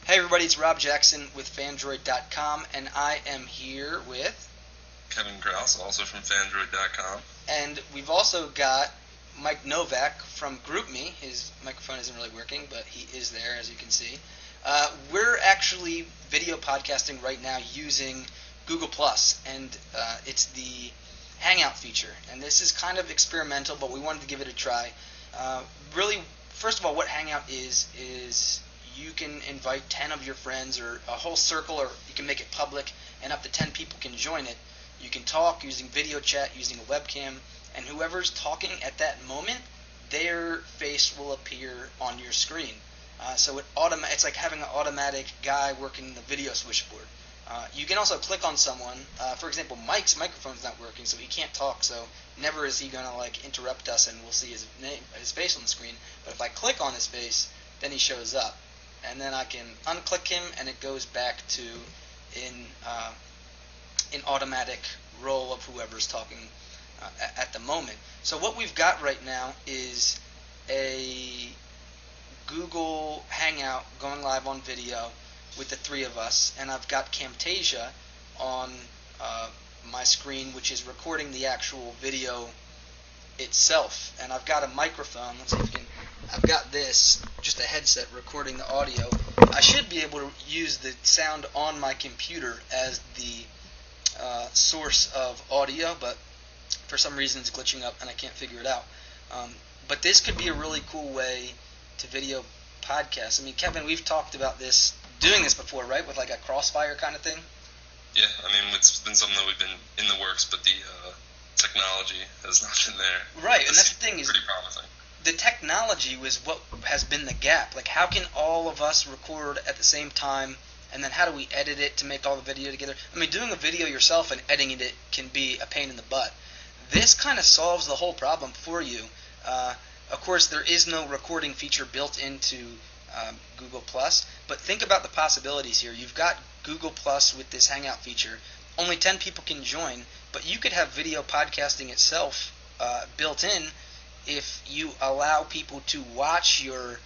Hey everybody, it's Rob Jackson with Fandroid.com, and I am here with... Kevin Kraus, also from Fandroid.com. And we've also got Mike Novak from GroupMe. His microphone isn't really working, but he is there, as you can see. We're actually video podcasting right now using Google+, and it's the Hangout feature. And this is kind of experimental, but we wanted to give it a try. Really, first of all, what Hangout is you can invite 10 of your friends or a whole circle, or you can make it public, and up to 10 people can join it. You can talk using video chat, using a webcam, and whoever's talking at that moment, their face will appear on your screen. So it's like having an automatic guy working the video switchboard. You can also click on someone. For example, Mike's microphone's not working, so he can't talk. So never is he gonna interrupt us, and we'll see his face on the screen. But if I click on his face, then he shows up, and then I can unclick him, and it goes back to in automatic role of whoever's talking at the moment. So what we've got right now is a Google Hangout going live on video with the three of us, and I've got Camtasia on my screen, which is recording the actual video itself, and I've got a microphone. Let's see if you can. I've got this, just a headset recording the audio. I should be able to use the sound on my computer as the source of audio, but for some reason it's glitching up and I can't figure it out. But this could be a really cool way to video podcast. I mean, Kevin, we've talked about doing this before, right? With like a Crossfire kind of thing? Yeah, I mean, it's been something that we've been in the works, but the technology has not been there. Right, and that's the thing is, pretty promising. The technology was what has been the gap. Like, how can all of us record at the same time, and then how do we edit it to make all the video together? I mean, doing a video yourself and editing it can be a pain in the butt. This kind of solves the whole problem for you. Of course, there is no recording feature built into Google+, but think about the possibilities here. You've got Google+ with this Hangout feature. Only 10 people can join, but you could have video podcasting itself built in if you allow people to watch your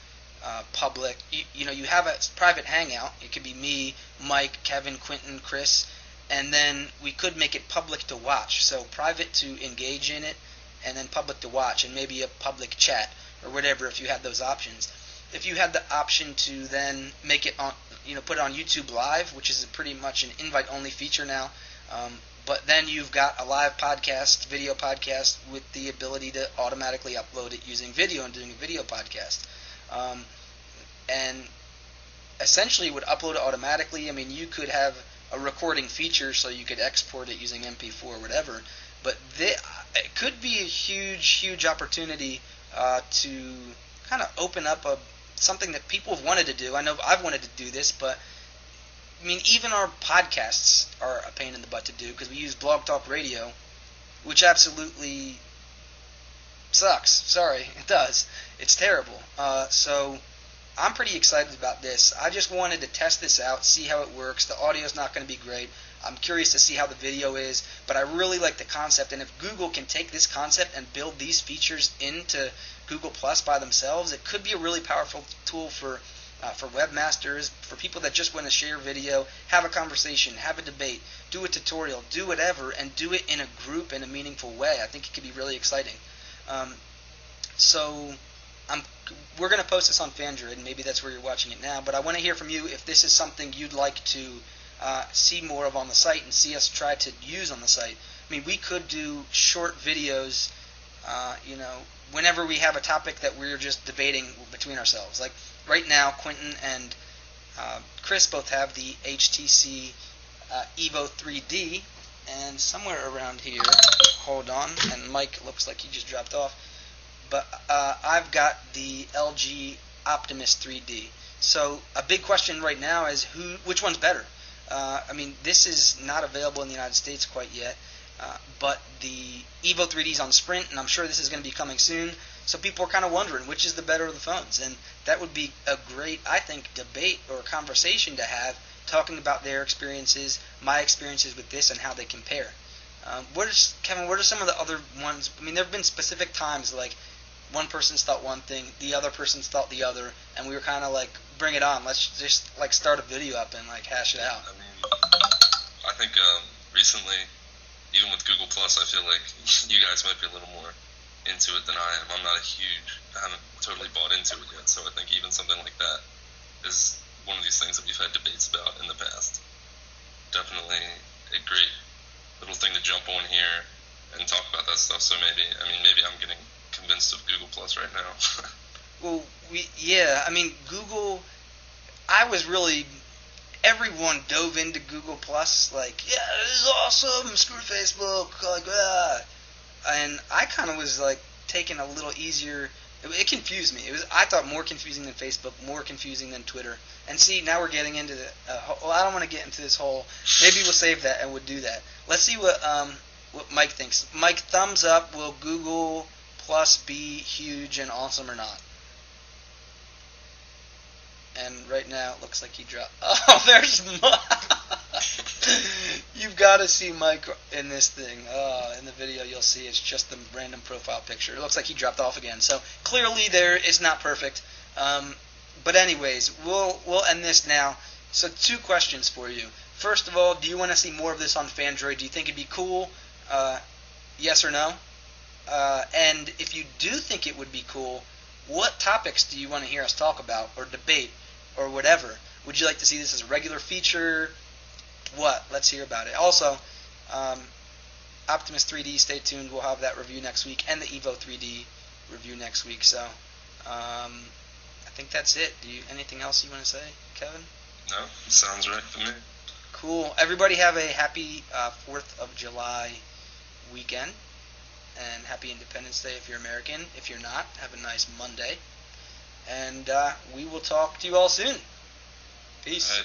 public. You have a private Hangout. It could be me, Mike, Kevin, Quentin, Chris, and then we could make it public to watch. So private to engage in it, and then public to watch, and maybe a public chat or whatever if you had those options. If you had the option to then make it on, put it on YouTube Live, which is pretty much an invite-only feature now, but then you've got a live podcast, video podcast, with the ability to automatically upload it using video and doing a video podcast. And essentially it would upload it automatically. I mean, you could have a recording feature so you could export it using MP4 or whatever, but it could be a huge opportunity to kind of open up something that people have wanted to do. I know I've wanted to do this, but I mean, even our podcasts are a pain in the butt to do because we use Blog Talk Radio, which absolutely sucks. Sorry, it does. It's terrible. So I'm pretty excited about this. I just wanted to test this out, see how it works. The audio's not going to be great. I'm curious to see how the video is, but I really like the concept. And if Google can take this concept and build these features into Google Plus by themselves, it could be a really powerful tool for webmasters, for people that just want to share video, have a conversation, have a debate, do a tutorial, do whatever, and do it in a group in a meaningful way. I think it could be really exciting. So we're going to post this on Fandroid, and maybe that's where you're watching it now, but I want to hear from you if this is something you'd like to see more of on the site and see us try to use on the site. I mean, we could do short videos, whenever we have a topic that we're just debating between ourselves. Like right now, Quentin and Chris both have the HTC Evo 3D, and somewhere around here, hold on, and Mike looks like he just dropped off, but I've got the LG Optimus 3D. So a big question right now is which one's better? I mean, this is not available in the United States quite yet, but the Evo 3D is on Sprint, and I'm sure this is going to be coming soon. So people are kind of wondering which is the better of the phones, and that would be a great, I think, debate or conversation to have, talking about their experiences, my experiences with this, and how they compare. Kevin, what are some of the other ones? I mean, there have been specific times, like one person's thought one thing, the other person's thought the other, and we were kind of like, bring it on. Let's just like start a video up and like hash it out. I mean, I think recently, even with Google Plus, I feel like you guys might be a little more into it than I am. I haven't totally bought into it yet, so I think even something like that is one of these things that we've had debates about in the past. Definitely a great little thing to jump on here and talk about that stuff. So maybe I'm getting convinced of Google Plus right now. Well, Google. Everyone dove into Google Plus, like, yeah, this is awesome, screw Facebook, like, and I kind of was like taking a little easier. It confused me. I thought more confusing than Facebook, more confusing than Twitter. And see, now we're getting into the. I don't want to get into this whole. Maybe we'll save that and we'll do that. Let's see what Mike thinks. Mike, thumbs up. Will Google Plus be huge and awesome or not? And right now it looks like he dropped. Oh, there's Mike. You've got to see Mike in this thing. In the video you'll see it's just the random profile picture. It looks like he dropped off again. So clearly there is not perfect. But anyways, we'll end this now. So 2 questions for you. First of all, do you want to see more of this on Fandroid? Do you think it'd be cool? Yes or no? And if you do think it would be cool, what topics do you want to hear us talk about or debate or whatever? Would you like to see this as a regular feature? What? Let's hear about it. Also, Optimus 3D, stay tuned. We'll have that review next week and the Evo 3D review next week. So I think that's it. Anything else you want to say, Kevin? No, sounds right to me. Cool. Everybody have a happy 4th of July weekend. And happy Independence Day if you're American. If you're not, have a nice Monday. And we will talk to you all soon. Peace.